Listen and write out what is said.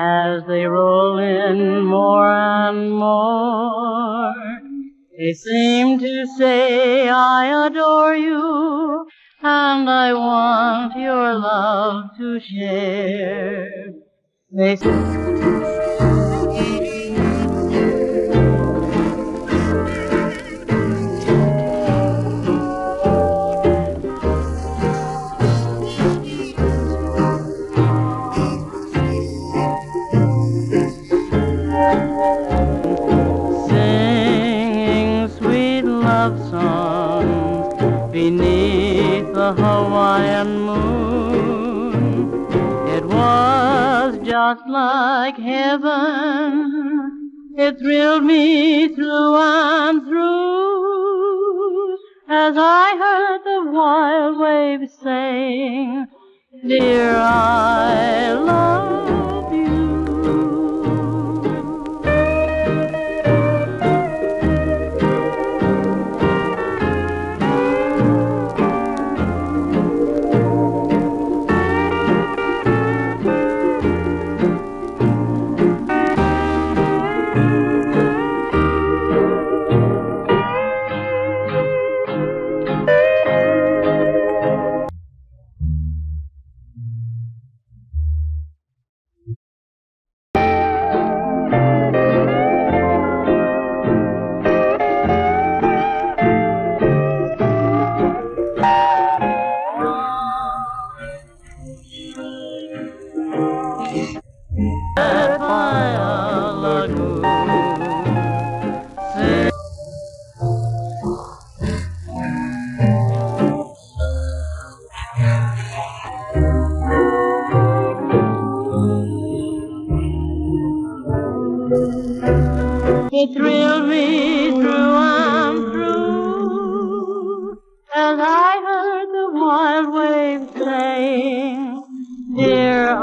as they roll in more and more. They seem to say, I adore you, and I want your love to share. They singing sweet love songs beneath the Hawaiian moon. It was just like heaven. It thrilled me through and through as I heard the wild waves saying, dear, I love you. It thrilled me through and through as I heard the wild waves saying, dear,